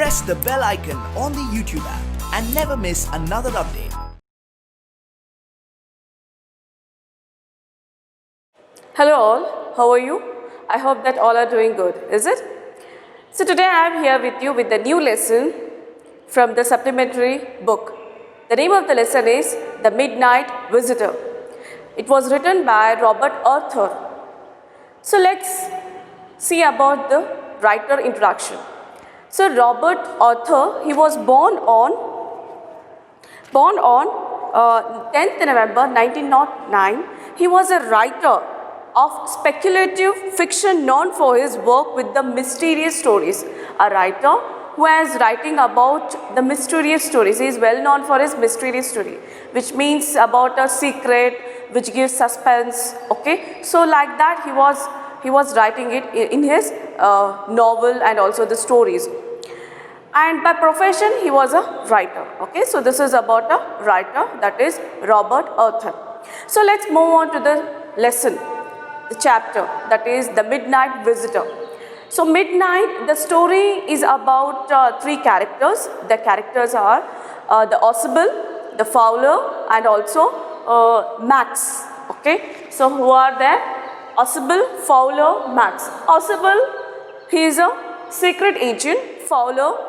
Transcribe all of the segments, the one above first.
press the bell icon on the YouTube app and never miss another update. Hello all, how are you? I hope that all are doing good, is it? So today I am here with you with a new lesson from the supplementary book. The name of the lesson is The Midnight Visitor. It was written by Robert Arthur. So let's see about the writer introduction. So Robert Arthur, he was born on 10th November 1909. He was a writer of speculative fiction known for his work with the mysterious stories. A writer who is writing about the mysterious stories. He is well known for his mysterious story, which means about a secret which gives suspense. Okay, so like that he was writing it in his novel and also the stories. And by profession he was a writer. Okay, so this is about a writer, that is Robert Arthur. So let's move on to the lesson, the chapter, that is The Midnight Visitor. So midnight, the story is about three characters. The characters are the Ausable, the Fowler and also Max. Okay, so who are there? Ausable, Fowler, Max. Ausable, he is a secret agent. Fowler,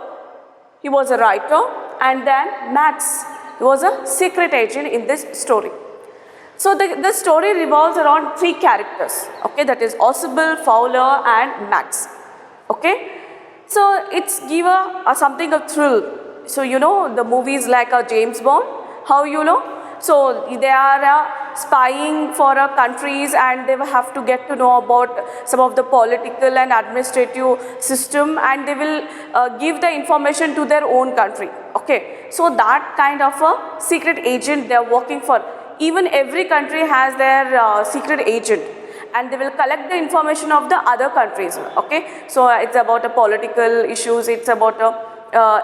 he was a writer, and then Max, he was a secret agent in this story. So the story revolves around three characters, okay, that is Ausable, Fowler and Max. Okay, so it's give a something of thrill. So you know the movies like a James Bond, how you know? So they are spying for countries and they have to get to know about some of the political and administrative system, and they will give the information to their own country. Okay, so that kind of a secret agent they are working for. Even every country has their secret agent, and they will collect the information of the other countries. Okay, so it's about a political issues, it's about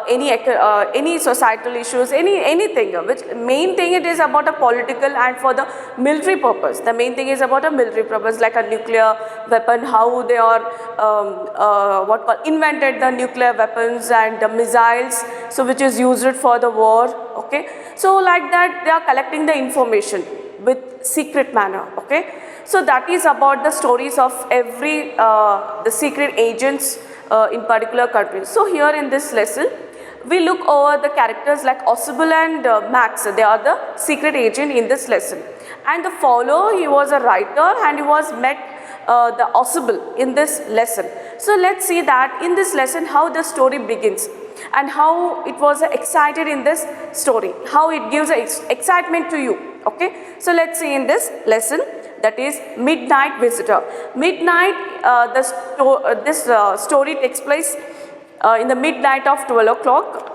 any societal issues, anything. Which main thing it is about a political and for the military purpose. The main thing is about a military purpose, like a nuclear weapon, how they are invented the nuclear weapons and the missiles, so which is used for the war. Okay, so like that they are collecting the information with secret manner. Okay, so that is about the stories of every the secret agents in particular countries. So here in this lesson we look over the characters like Ausable and Max. They are the secret agent in this lesson, and the Fowler, he was a writer and he was met the Ausable in this lesson. So let's see that in this lesson how the story begins and how it was excited in this story, how it gives excitement to you. Okay, so let's see in this lesson, that is Midnight Visitor. Midnight, this story takes place in the midnight of 12 o'clock.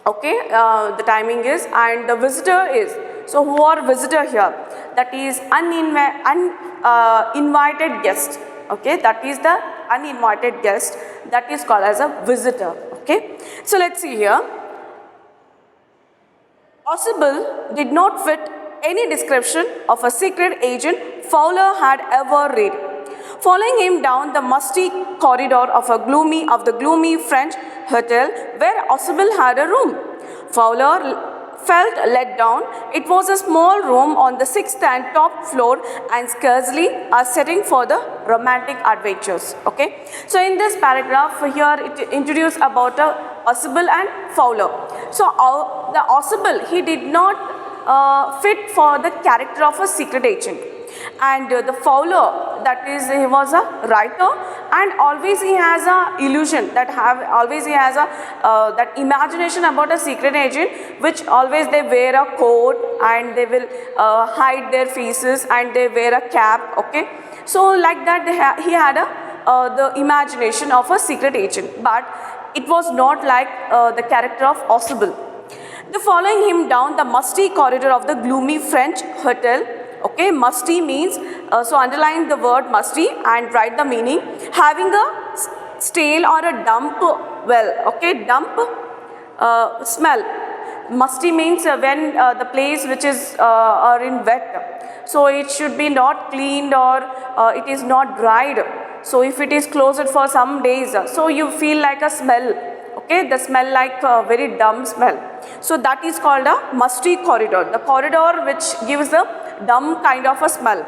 Okay, the timing is, and the visitor is, so who are visitor here? That is uninvited guest. Okay, that is the uninvited guest, that is called as a visitor. Okay, so let's see here. Ausable did not fit any description of a secret agent Fowler had ever read. Following him down the musty corridor of the gloomy French hotel where Ausable had a room, Fowler felt let down. It was a small room on the 6th and top floor and scarcely a setting for the romantic adventures. Okay, so in this paragraph here it introduced about Ausable and Fowler. So the Ausable, he did not fit for the character of a secret agent, and the Fowler, that is, he was a writer, and always he has a illusion always he has a that imagination about a secret agent, which always they wear a coat and they will hide their faces and they wear a cap. Okay, so like that he had the imagination of a secret agent, but it was not like the character of Ausable. The following him down the musty corridor of the gloomy French hotel. Okay, musty means, so underline the word musty and write the meaning. Having a stale or a dump well. Okay, dump smell. Musty means when the place which is are in wet, so it should be not cleaned or it is not dried. So if it is closed for some days, so you feel like a smell. Okay, the smell like a very dumb smell. So that is called a musty corridor. The corridor which gives a dumb kind of a smell.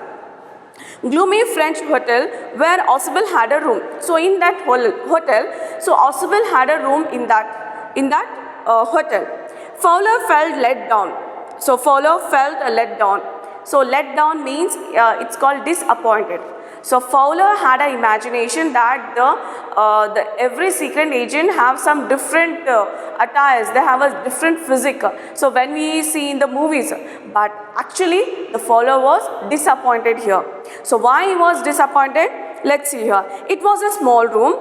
Gloomy French hotel where Ausable had a room. So in that hotel, so Ausable had a room in that hotel. Fowler felt let down. So Fowler felt let down. So let down means it's called disappointed. So Fowler had an imagination that the every secret agent have some different attires. They have a different physique. So when we see in the movies, but actually the Fowler was disappointed here. So why he was disappointed? Let's see here. It was a small room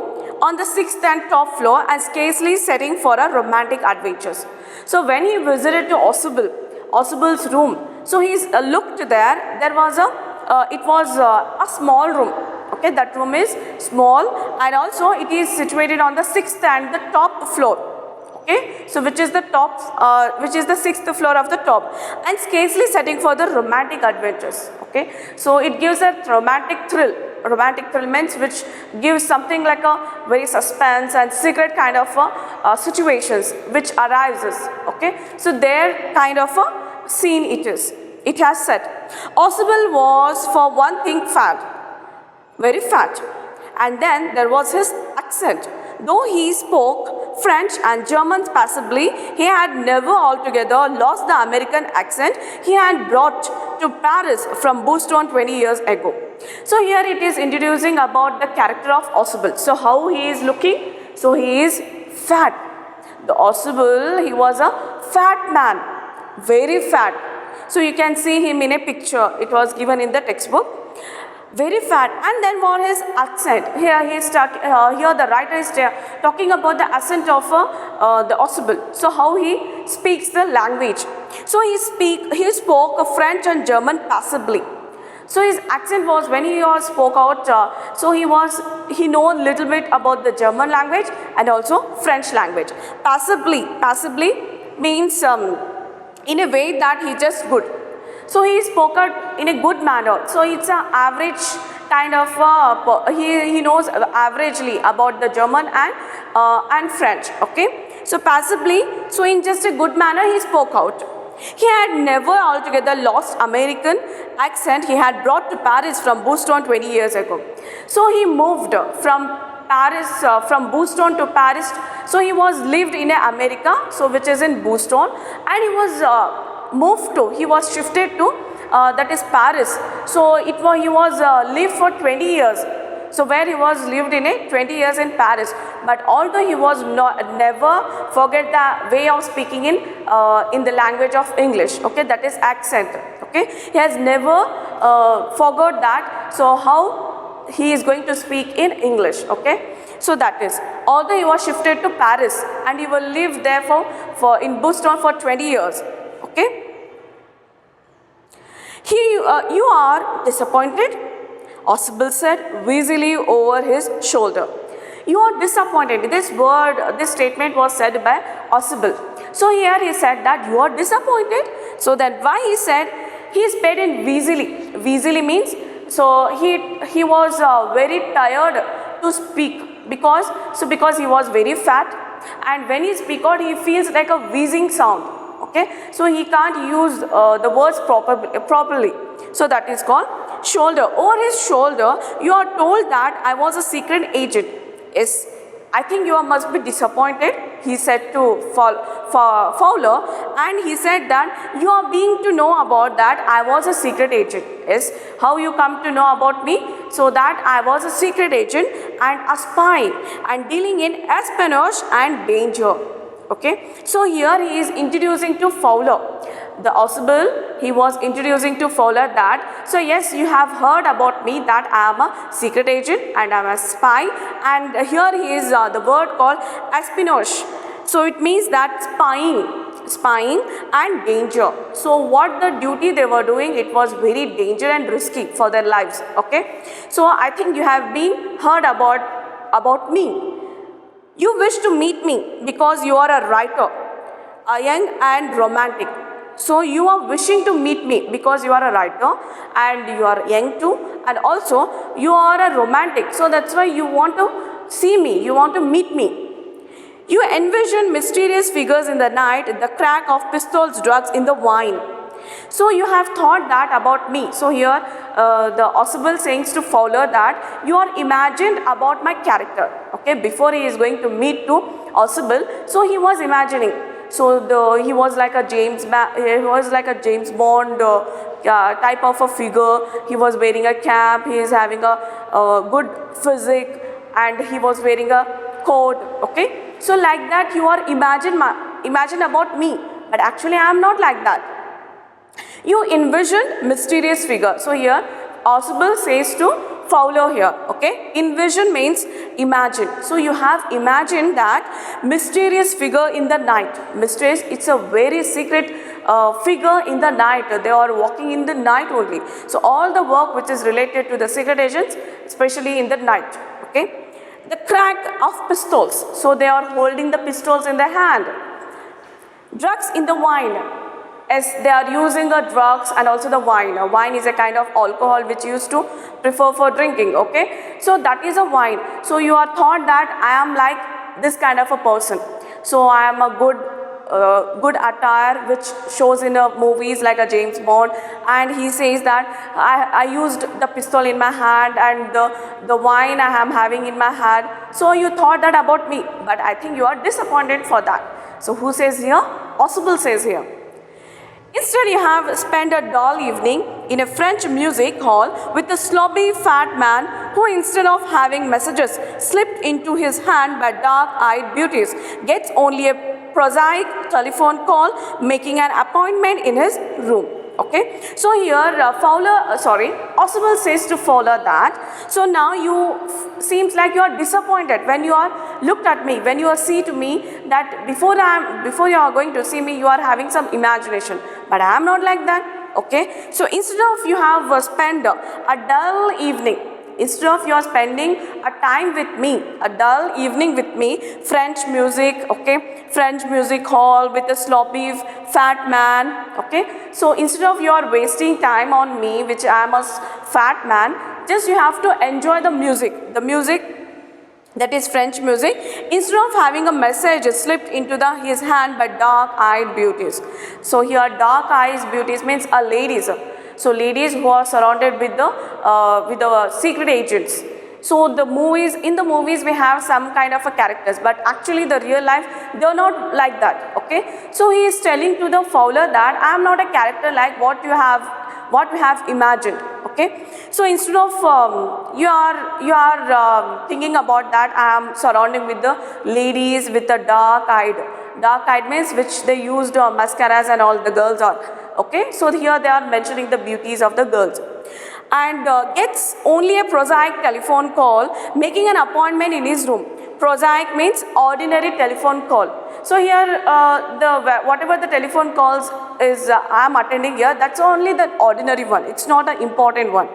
on the 6th and top floor and scarcely setting for a romantic adventures. So when he visited to Ausible's room, so he looked there. There was it was a small room. Okay, that room is small and also it is situated on the 6th and the top floor. Okay, so which is the 6th floor of the top and scarcely setting for the romantic adventures. Okay, so it gives a romantic thrill. Romantic thrill means which gives something like a very suspense and secret kind of situations which arises. Okay, so there kind of a scene it is. It has said, Ausable was for one thing fat, very fat, and then there was his accent. Though he spoke French and German passably, he had never altogether lost the American accent he had brought to Paris from Boston 20 years ago. So here it is introducing about the character of Ausable. So how he is looking? So he is fat. The Ausable, he was a fat man, very fat. So you can see him in a picture. It was given in the textbook. Very fat. And then what is accent? Here he is here the writer is talking about the accent of the Ausable. So how he speaks the language. So he spoke French and German passably. So his accent was when he spoke out. So he know a little bit about the German language and also French language. Passably means in a way that he just good. So he spoke out in a good manner. So it's an average kind of, he knows averagely about the German and French. Okay. So passably, so in just a good manner he spoke out. He had never altogether lost American accent he had brought to Paris from Boston 20 years ago. So he moved from Paris, from Boston to Paris. So he was lived in America, so which is in Boston, and he was he was shifted to that is Paris. So he was lived for 20 years. So where he was lived in 20 years in Paris, but although he was never forget the way of speaking in the language of English. Okay, that is accent. Okay, he has never forgot that. So how he is going to speak in English. Okay, so that is although he was shifted to Paris and he will live there for in Boston for 20 years. Okay, here you are disappointed, Ausable said wheezily over his shoulder. You are disappointed. This statement was said by Ausable. So here he said that you are disappointed. So then why he said he is paid in wheezily. Wheezily means so he was very tired to speak because he was very fat, and when he speaks out he feels like a wheezing sound. Okay, so he can't use the words properly. So that is called shoulder. Over his shoulder, you are told that I was a secret agent. Yes, I think you must be disappointed, he said to Fowler, and he said that you are being to know about that I was a secret agent. Yes, how you come to know about me? So that I was a secret agent and a spy and dealing in espionage and danger. Okay, so here he is introducing to Fowler. The Ausable, he was introducing to Fowler that, so yes, you have heard about me that I am a secret agent and I am a spy, and here he is the word called espionage. So it means that spying and danger. So what the duty they were doing, it was very dangerous and risky for their lives. Okay, so I think you have been heard about me. You wish to meet me because you are a writer, a young and romantic. So you are wishing to meet me because you are a writer and you are young too, and also you are a romantic. So that's why you want to see me, you want to meet me. You envision mysterious figures in the night, the crack of pistols, drugs in the wine. So you have thought that about me. So here the Ausable says to Fowler that you are imagined about my character. Okay, before he is going to meet to Ausable, so he was imagining. So he was like a James Bond type of a figure. He was wearing a cap. He is having a good physique, and he was wearing a coat. Okay, so like that you are imagine about me, but actually I am not like that. You envision mysterious figure. So here Ausable says to Fowler here, okay, envision means imagine. So you have imagined that mysterious figure in the night. Mysterious, it's a very secret figure in the night. They are walking in the night only. So all the work which is related to the secret agents, especially in the night, okay. The crack of pistols. So they are holding the pistols in their hand. Drugs in the wine. As they are using the drugs and also the wine. Wine is a kind of alcohol which you used to prefer for drinking, okay. So that is a wine. So you are thought that I am like this kind of a person. So I am a good attire which shows in movies like a James Bond, and he says that I used the pistol in my hand and the wine I am having in my hand. So you thought that about me, but I think you are disappointed for that. So who says here? Ausable says here. Instead, you have spent a dull evening in a French music hall with a slobby fat man who, instead of having messages slipped into his hand by dark-eyed beauties, gets only a prosaic telephone call making an appointment in his room. Okay, so here Ausable says to Fowler that, so now you seems like you are disappointed when you are looked at me, when you are see to me that before you are going to see me, you are having some imagination, but I am not like that. Okay, so instead of you have spent a dull evening, instead of you are spending a time with me, a dull evening with me, French music, okay, French music hall with a sloppy fat man, okay. So instead of you are wasting time on me, which I am a fat man, just you have to enjoy the music that is French music, instead of having a message slipped into his hand by dark-eyed beauties. So here dark-eyed beauties means ladies. So ladies who are surrounded with the secret agents. So in the movies we have some kind of a characters, but actually the real life they are not like that. Okay. So he is telling to the Fowler that I am not a character like what we have imagined. Okay. So instead of you are thinking about that I am surrounding with the ladies with the dark-eyed means which they used mascaras and all the girls are. Okay, so here they are mentioning the beauties of the girls, and gets only a prosaic telephone call making an appointment in his room. Prosaic means ordinary telephone call. So here whatever the telephone calls is I am attending here, that's only the ordinary one, it's not an important one,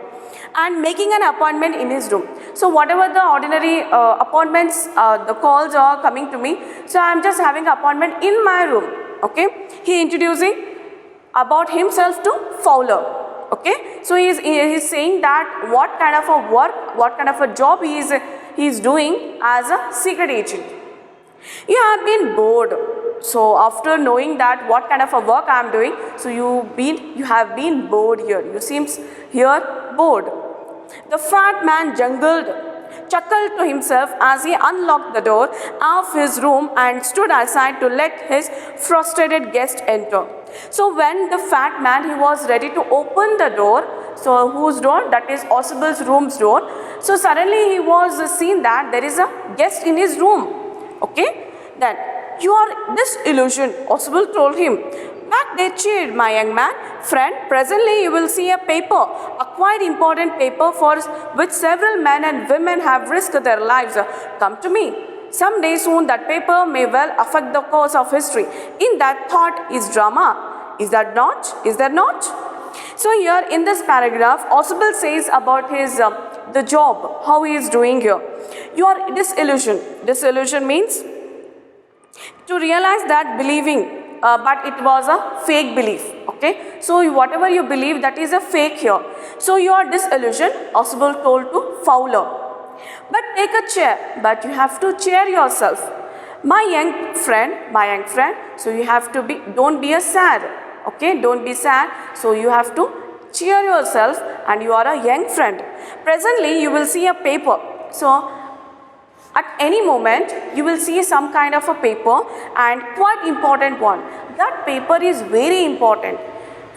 and making an appointment in his room. So whatever the ordinary appointments, the calls are coming to me, so I am just having an appointment in my room. Okay, he introducing about himself to Fowler. Okay, so he is saying that what kind of a work, what kind of a job he is doing as a secret agent. You have been bored. So after knowing that what kind of a work I am doing, so you have been bored here. You seems here bored. The fat man chuckled to himself as he unlocked the door of his room and stood aside to let his frustrated guest enter. So when the fat man, he was ready to open the door, so whose door? That is Ausable's room's door. So suddenly he was seen that there is a guest in his room. Okay, then you are disillusioned, Ausable told him. Back they cheered, my young man. Friend, presently you will see a paper, a quite important paper for which several men and women have risked their lives. Come to me. Some day soon that paper may well affect the course of history. In that thought is drama. Is that not? Is there not? So here in this paragraph, Ausable says about his the job, how he is doing here. You are disillusioned. Disillusion means to realize that believing, but it was a fake belief. Okay, so whatever you believe, that is a fake here. So you are disillusioned, Ausable told to Fowler. But take a chair, but you have to cheer yourself. My young friend, so you have to be, don't be a sad, okay, don't be sad, so you have to cheer yourself and you are a young friend. Presently you will see a paper, so at any moment you will see some kind of a paper, and quite important one. That paper is very important.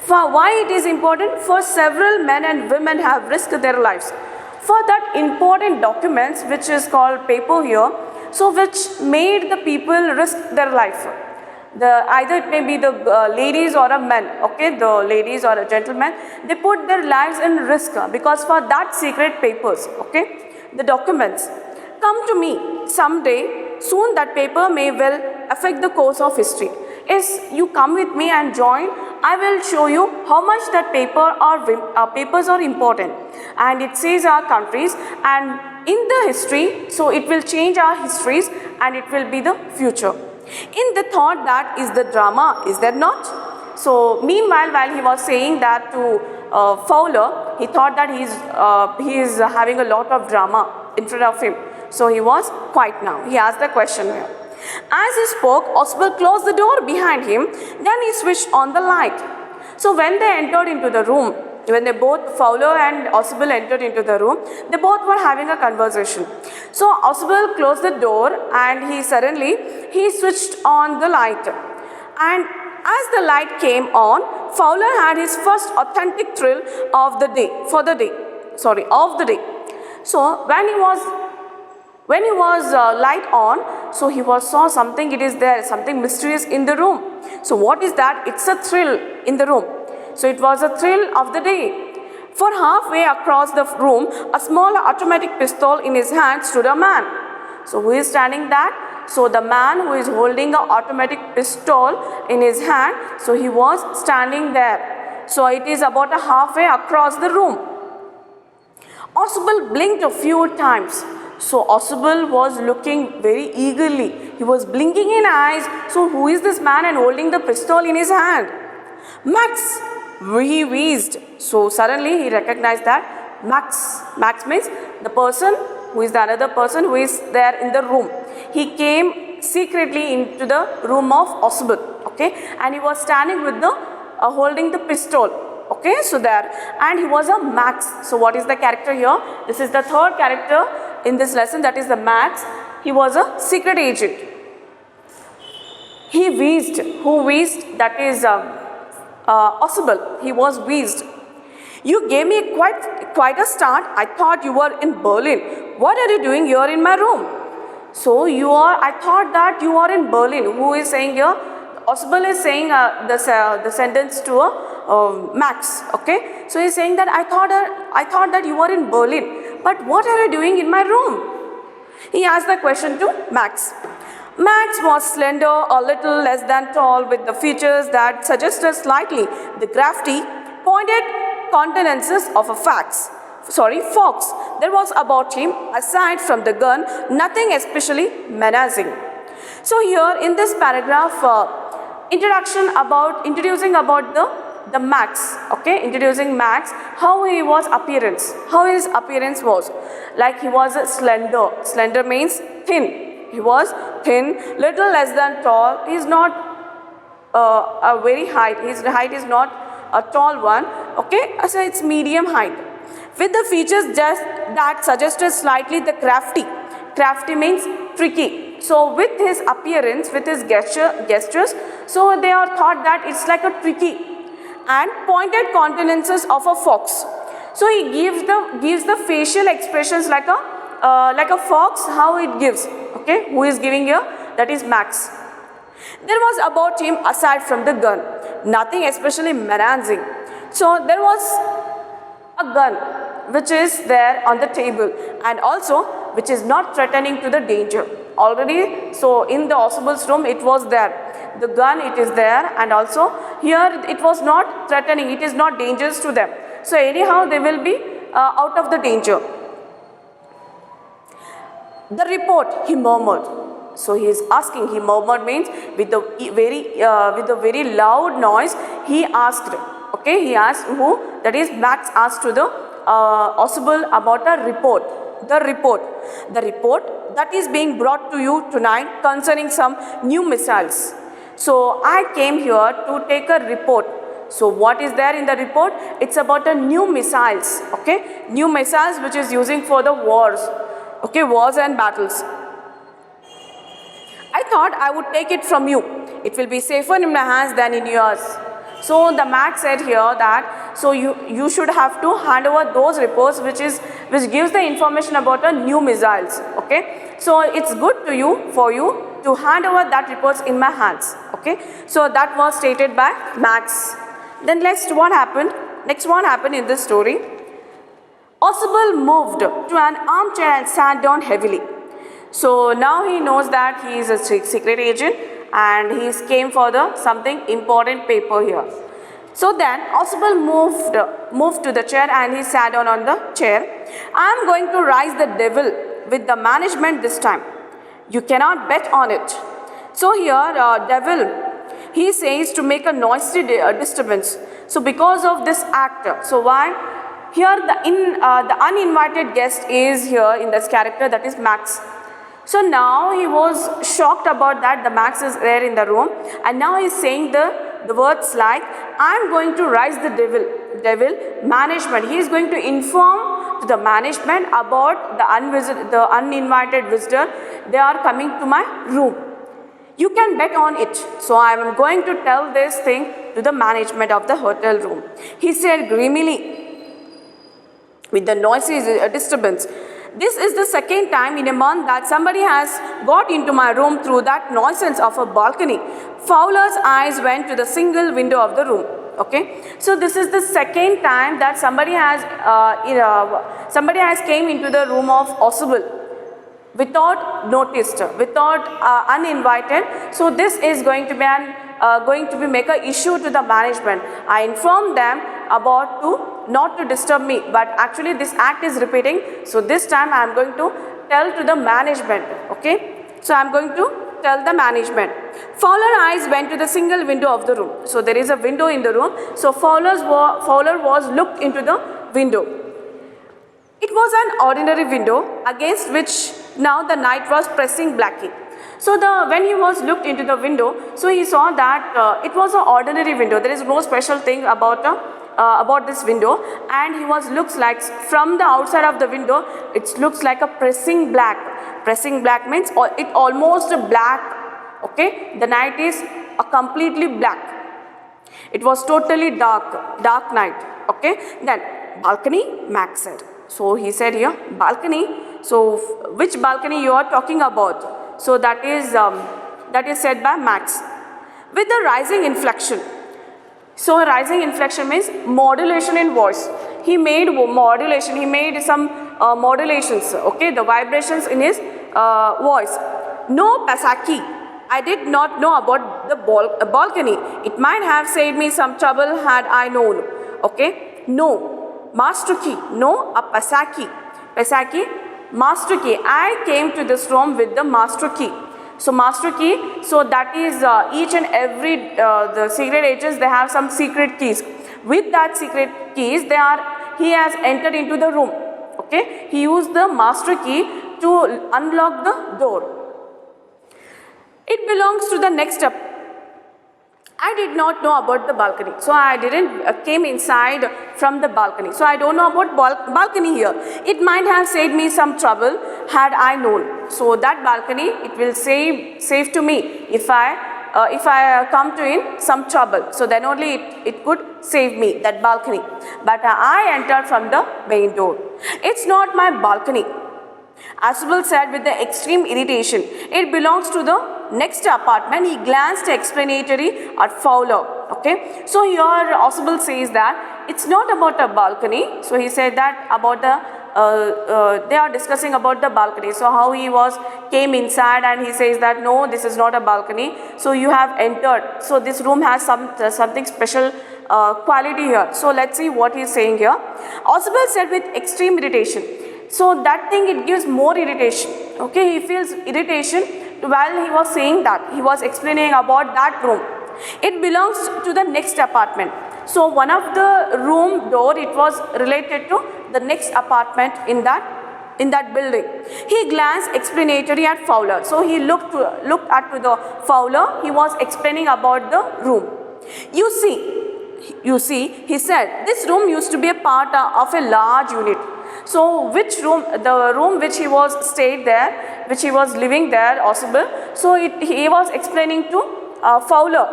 For why it is important? For several men and women have risked their lives for that important documents which is called paper here, so which made the people risk their life. Either it may be the ladies or a man, okay, the ladies or a gentleman, they put their lives in risk because for that secret papers, okay, the documents. Come to me someday, soon that paper may well affect the course of history. Yes, you come with me and join, I will show you how much that papers are important, and it says our countries and in the history, so it will change our histories and it will be the future. In the thought that is the drama, is there not? So meanwhile, while he was saying that to Fowler, he thought that he is having a lot of drama in front of him. So he was quiet now. He asked the question here. As he spoke, Oswald closed the door behind him. Then he switched on the light. So when they entered into the room, when they both, Fowler and Oswald entered into the room, they both were having a conversation. So Oswald closed the door and he switched on the light. And as the light came on, Fowler had his first authentic thrill of the day. So when he was light on, so he saw something, it is there, something mysterious in the room. So what is that? It's a thrill in the room. So it was a thrill of the day. For halfway across the room, a small automatic pistol in his hand stood a man. So who is standing that? So the man who is holding an automatic pistol in his hand, so he was standing there. So it is about a halfway across the room. Oswald blinked a few times. So Oswald was looking very eagerly. He was blinking in eyes. So who is this man and holding the pistol in his hand? Max, he wheezed. So suddenly he recognized that Max. Max means the person who is the another person who is there in the room. He came secretly into the room of Oswald, okay, and he was standing with the holding the pistol. Okay, so there, and he was a Max. So what is the character here? This is the third character in this lesson, that is the Max. He was a secret agent. He wheezed. Who wheezed? That is Oswald. He was wheezed. You gave me quite a start. I thought you were in Berlin. What are you doing here in my room? So I thought that you are in Berlin. Who is saying here? Oswald is saying the sentence to Max, okay. So he is saying that I thought that you were in Berlin, but what are you doing in my room? He asked the question to Max. Max was slender, a little less than tall, with the features that suggested slightly the crafty, pointed countenances of a fox. There was about him, aside from the gun, nothing especially menacing. So here in this paragraph, introducing about the Max, okay, introducing Max, how his appearance was. Like he was slender means thin. He was thin, little less than tall. He is not a very height. His height is not a tall one, okay, so it's medium height. With the features just that suggested slightly the crafty. Crafty means tricky. So with his appearance, with his gestures, so they are thought that it's like a tricky and pointed countenances of a fox. So he gives the facial expressions like a fox, how it gives. Okay, who is giving here? That is Max. There was about him, aside from the gun, nothing especially menacing. So there was a gun which is there on the table, and also which is not threatening to the danger. Already, so in the Oswald's room it was there. The gun, it is there, and also here it was not threatening, it is not dangerous to them. So anyhow they will be out of the danger. The report, he murmured. So he is asking, he murmured means with a very loud noise he asked. Okay, he asked who? That is Max asked to the Oswald about a report. the report. The report that is being brought to you tonight concerning some new missiles. So I came here to take a report. So what is there in the report? It's about a new missiles, okay? New missiles which is using for the wars, okay, wars and battles. I thought I would take it from you. It will be safer in my hands than in yours. So the Max said here that so you should have to hand over those reports which gives the information about a new missiles, okay? So it's good for you to hand over that reports in my hands, okay? So that was stated by Max. Then next what happened in this story? Ausable moved to an armchair and sat down heavily. So now he knows that he is a secret agent and he came for something important paper here. So then Ausable moved to the chair and he sat down on the chair. I am going to rise the devil with the management this time. You cannot bet on it. So here devil, he says to make a noisy disturbance. So because of this act, so why? Here the uninvited guest is here in this character, that is Max. So now he was shocked about that the Max is there in the room, and now he is saying the words like, I am going to rise the devil management. He is going to inform to the management about the uninvited visitor. They are coming to my room. You can bet on it. So I am going to tell this thing to the management of the hotel room. He said gloomily with the noisy disturbance. This is the second time in a month that somebody has got into my room through that nuisance of a balcony. Fowler's eyes went to the single window of the room. Okay, so this is the second time that somebody has came into the room of Ausable without noticed, without uninvited. So this is going to be make a issue to the management. I informed them about not to disturb me, but actually this act is repeating. So this time I am going to tell to the management. Okay, so I am going to tell the management. Fowler eyes went to the single window of the room. So there is a window in the room. So Fowler was looked into the window. It was an ordinary window against which now the night was pressing blackly. So when he was looked into the window, so he saw that it was an ordinary window. There is no special thing about this window, and he looks like from the outside of the window, it looks like a pressing black. Pressing black means it almost black. Okay, the night is a completely black. It was totally dark night. Okay, then balcony, Max said. So he said here balcony. So which balcony you are talking about? So that is said by Max with the rising inflection. So rising inflection means modulation in voice. He made modulation. He made some modulations. Okay, the vibrations in his voice. No, Pasaki. I did not know about the balcony. It might have saved me some trouble had I known. Okay, no, master key. No, a Pasaki. Pasaki, master key. I came to this room with the master key. So master key, so that is each and every the secret agents, they have some secret keys. With that secret keys, he has entered into the room. Okay, he used the master key to unlock the door. It belongs to the next step. I did not know about the balcony, so I didn't came inside from the balcony. So I don't know about balcony here. It might have saved me some trouble had I known. So that balcony, it will save to me if I come to in some trouble. So then only it could save me, that balcony. But I entered from the main door. It's not my balcony, Ausable said with the extreme irritation. It belongs to the next apartment. He glanced explanatory at Fowler. Okay, so here Ausable says that it's not about a balcony. So he said that about they are discussing about the balcony. So how he came inside, and he says that no, this is not a balcony. So you have entered. So this room has something special quality here. So let's see what he is saying here. Ausable said with extreme irritation. So that thing, it gives more irritation. Okay, he feels irritation while he was saying that. He was explaining about that room. It belongs to the next apartment. So one of the room door, it was related to the next apartment in that in that building. He glanced explanatory at Fowler. So he looked at to the Fowler. He was explaining about the room. You see, he said, this room used to be a part of a large unit. So which room, the room which he was stayed there, which he was living there, Ausable. So he was explaining to Fowler.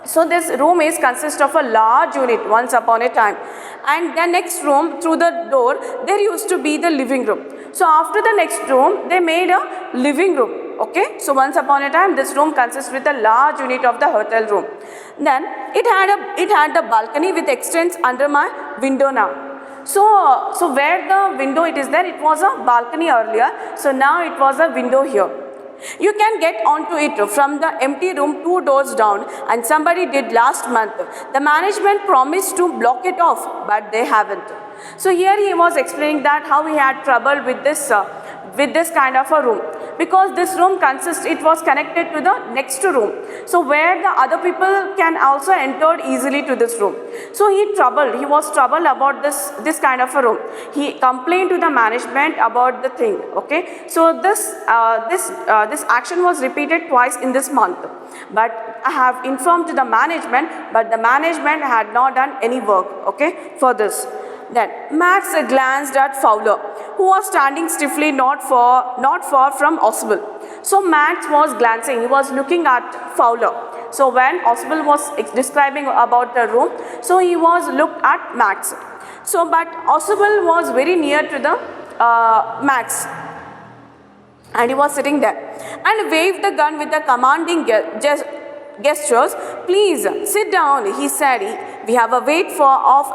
So this room is consist of a large unit once upon a time, and the next room through the door there used to be the living room. So after the next room they made a living room. Okay, so once upon a time this room consists with a large unit of the hotel room. Then it had the balcony with extends under my window now. So where the window it is there, it was a balcony earlier. So now it was a window here. You can get onto it from the empty room 2 doors down, and somebody did last month. The management promised to block it off, but they haven't. So here he was explaining that how he had trouble with this kind of a room, because this room it was connected to the next room. So where the other people can also enter easily to this room. So he was troubled about this kind of a room. He complained to the management about the thing. Okay, so this action was repeated twice in this month, but I have informed to the management, but the management had not done any work, okay, for this. Then Max glanced at Fowler, who was standing stiffly not far from Ausable. So Max was glancing, he was looking at Fowler. So when Ausable was describing about the room, so he was looked at Max. So but Ausable was very near to the Max, and he was sitting there and waved the gun with a commanding gestures. Please sit down, he said. We have a wait for half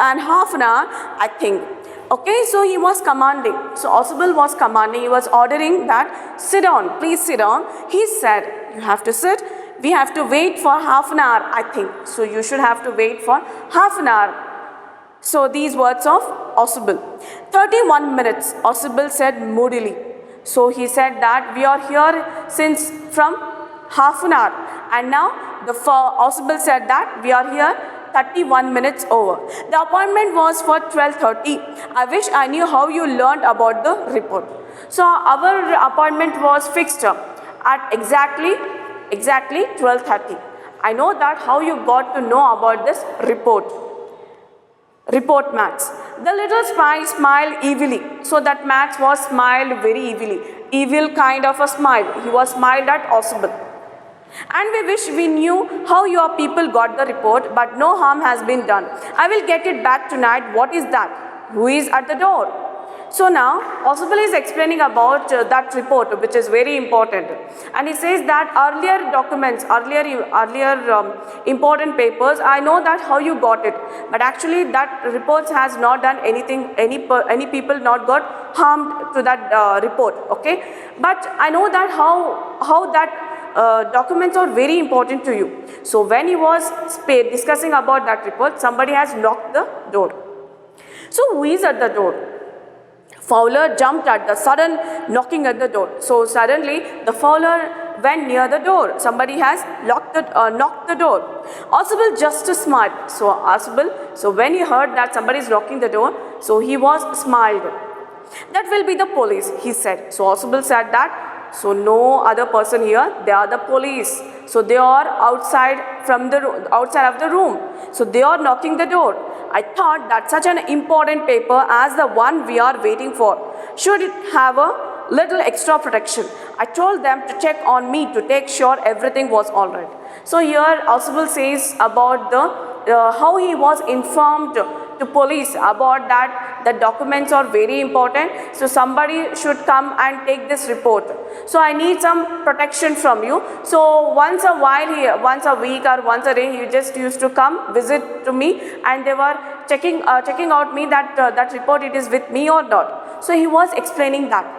an hour, I think. Okay, so he was commanding. So Ausable was commanding. He was ordering that sit down, please sit down. He said, you have to sit. We have to wait for half an hour, I think. So you should have to wait for half an hour. So these words of Ausable. 31 minutes, Ausable said moodily. So he said that we are here from half an hour, and now the Ausable said that we are here 31 minutes over. The appointment was for 12:30. I wish I knew how you learned about the report. So our appointment was fixed at exactly 12:30. I know that how you got to know about this report. Report, Max. The little spy smiled evilly. So that Max was smiled very evilly. Evil kind of a smile. He was smiled at Ausable. And we wish we knew how your people got the report, but no harm has been done. I will get it back tonight. What is that? Who is at the door? So now Ausable is explaining about that report, which is very important, and he says that earlier documents, important papers, I know that how you got it, but actually that reports has not done anything. Any people not got harmed to that report. Okay, but I know that how that documents are very important to you. So when he was discussing about that report, somebody has knocked the door. So who is at the door? Fowler jumped at the sudden knocking at the door. So suddenly the Fowler went near the door. Somebody has knocked the door. Ausable just smiled. So when he heard that somebody is knocking the door, so he was smiled. That will be the police, he said. So Ausable said that. So no other person here, they are the police. So they are outside of the room. So they are knocking the door. I thought that such an important paper as the one we are waiting for should have a little extra protection. I told them to check on me to take sure everything was all right. So here Ausable says about how he was informed to police about that the documents are very important, so somebody should come and take this report. So I need some protection from you. So once a week or once a day, he just used to come visit to me, and they were checking out me that that report it is with me or not. So he was explaining that.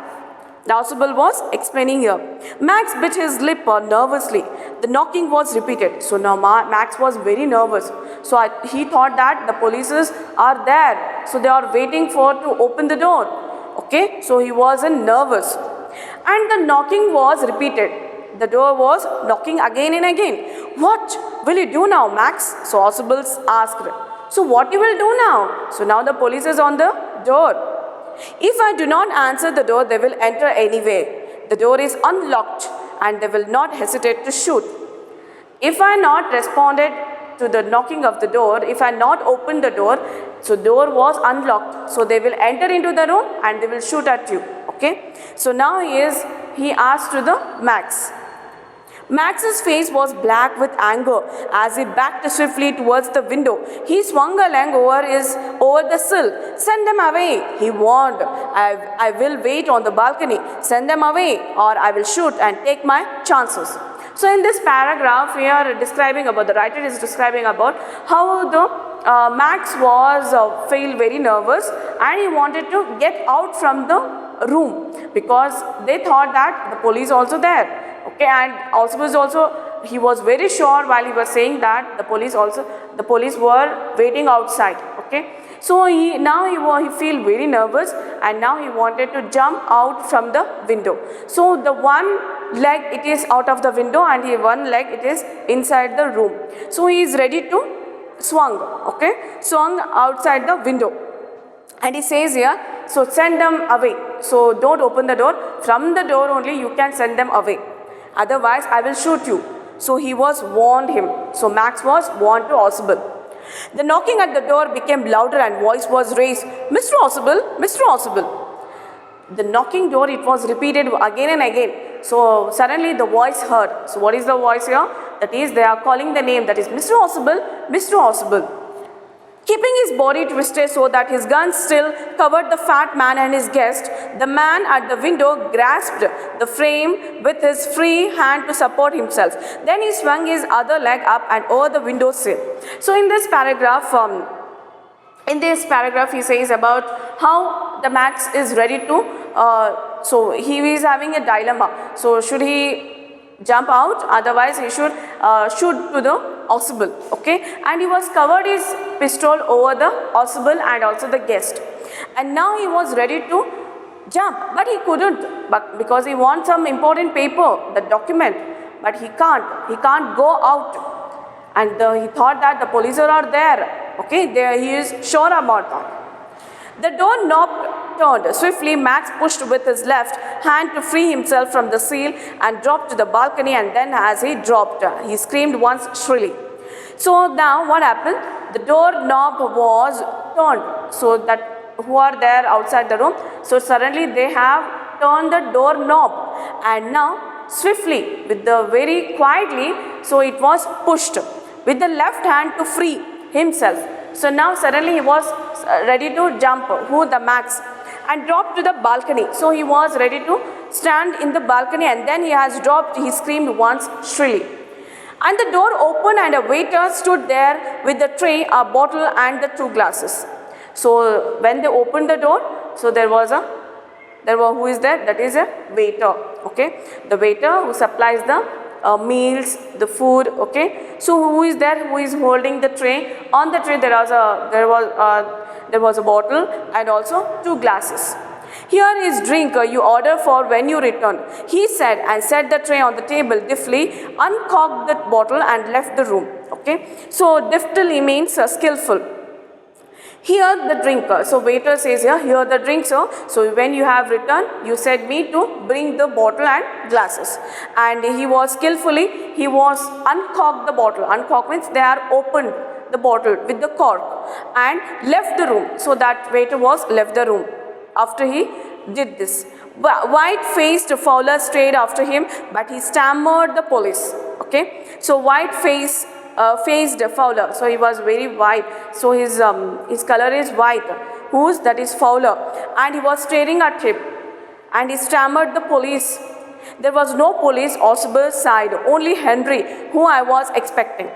Ausable was explaining here. Max bit his lip nervously. The knocking was repeated. So now Max was very nervous. So he thought that the police are there. So they are waiting to open the door. Okay, so he wasn't nervous. And the knocking was repeated. The door was knocking again and again. What will you do now, Max? So Ausable asked. So what you will do now? So now the police is on the door. If I do not answer the door, they will enter anyway. The door is unlocked and they will not hesitate to shoot. If I not responded to the knocking of the door, if I not opened the door, so door was unlocked, so they will enter into the room and they will shoot at you. Okay, so now he asked to the Max. Max's face was black with anger as he backed swiftly towards the window. He swung a leg over the sill. Send them away, he warned. I will wait on the balcony. Send them away or I will shoot and take my chances. So in this paragraph, we are describing about, the writer is describing about how the Max was felt very nervous and he wanted to get out from the room because they thought that the police also there. Okay, and he was very sure while he was saying that the police were waiting outside. Okay, so he feel very nervous and now he wanted to jump out from the window. So the one leg it is out of the window and one leg it is inside the room. So he is ready to swung outside the window. And he says here, so send them away. So don't open the door. From the door only you can send them away. Otherwise, I will shoot you. So he was warned him. So Max was warned to Ausable. The knocking at the door became louder and voice was raised. Mr. Ausable, Mr. Ausable. The knocking door, it was repeated again and again. So suddenly the voice heard. So what is the voice here? That is, they are calling the name. That is Mr. Ausable, Mr. Ausable. Keeping his body twisted so that his gun still covered the fat man and his guest, the man at the window grasped the frame with his free hand to support himself. Then he swung his other leg up and over the window sill. So in this paragraph, he says about how the Max is ready to, so he is having a dilemma. So should he jump out? Otherwise he should shoot to the Ausable. Okay, and he was covered his pistol over the Ausable and also the guest, and now he was ready to jump, but he couldn't, but because he wants some important paper, the document, but he can't go out, and he thought that the police are there. Okay, there he is sure about that. The door knob turned. Swiftly, Max pushed with his left hand to free himself from the seal and dropped to the balcony, and then as he dropped, he screamed once shrilly. So now what happened? The door knob was turned, so that who are there outside the room, so suddenly they have turned the door knob, and now swiftly, with the very quietly, so it was pushed with the left hand to free himself. So now suddenly he was ready to jump, the Max, and dropped to the balcony. So he was ready to stand in the balcony, and then he has dropped, he screamed once shrilly. And the door opened and a waiter stood there with the tray, a bottle and the 2 glasses. So when they opened the door, so who is there? That is a waiter. Okay, the waiter who supplies the meals, the food. Okay, so who is there? Who is holding the tray? On the tray there was a bottle and also 2 glasses. Here is drink you order for when you return, he said, and set the tray on the table deftly, uncorked the bottle and left the room. Okay, so deftly means skillful. Here the drink, so waiter says here the drink, sir. So when you have returned, you said me to bring the bottle and glasses, and he was skillfully, he was uncorked the bottle. Uncork means they are opened the bottle with the cork and left the room. So that waiter was left the room after he did this. White-faced Fowler stayed after him, but he stammered the police. Okay, so white-faced Fowler, so he was very white, so his color is white. That is Fowler, and he was staring at him, and he stammered the police. There was no police Ausable's side, only Henry, who I was expecting.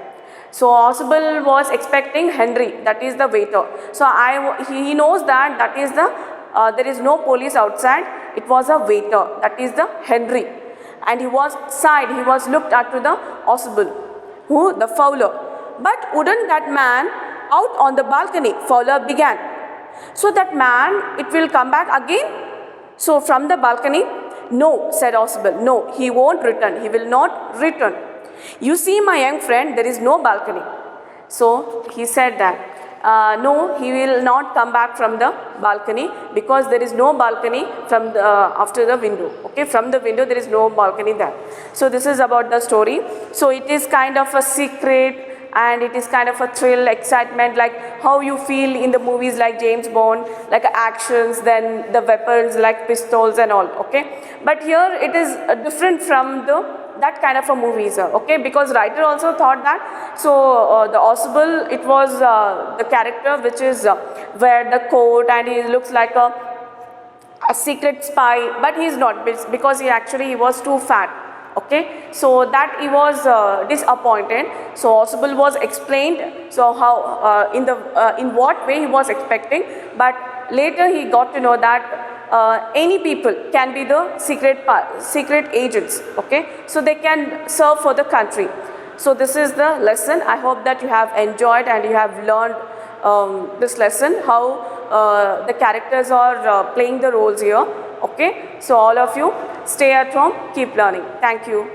So Ausable was expecting Henry, that is the waiter. So he knows that is there is no police outside. It was a waiter, that is the Henry, and he was looked at to the Ausable, the Fowler. But wouldn't that man out on the balcony? Fowler began. So that man, it will come back again? So from the balcony? No, said Ausable. No, he won't return. He will not return. You see, my young friend, there is no balcony. So he said that. no, he will not come back from the balcony, because there is no balcony from the, after the window. Okay, from the window there is no balcony there. So this is about the story. So it is kind of a secret, and it is kind of a thrill, excitement, like how you feel in the movies like James Bond, like actions, then the weapons like pistols and all. Okay, but here it is different from that kind of a movies. Okay, because writer also thought that. So the Oswald, it was the character which is wear the coat, and he looks like a secret spy, but he is not, because he was too fat. Okay, so that he was disappointed. So Oswald was explained, so how in what way he was expecting, but later he got to know that any people can be the secret agents. Okay, so they can serve for the country. So this is the lesson. I hope that you have enjoyed and you have learned this lesson, how the characters are playing the roles here. Okay, so all of you stay at home, keep learning. Thank you.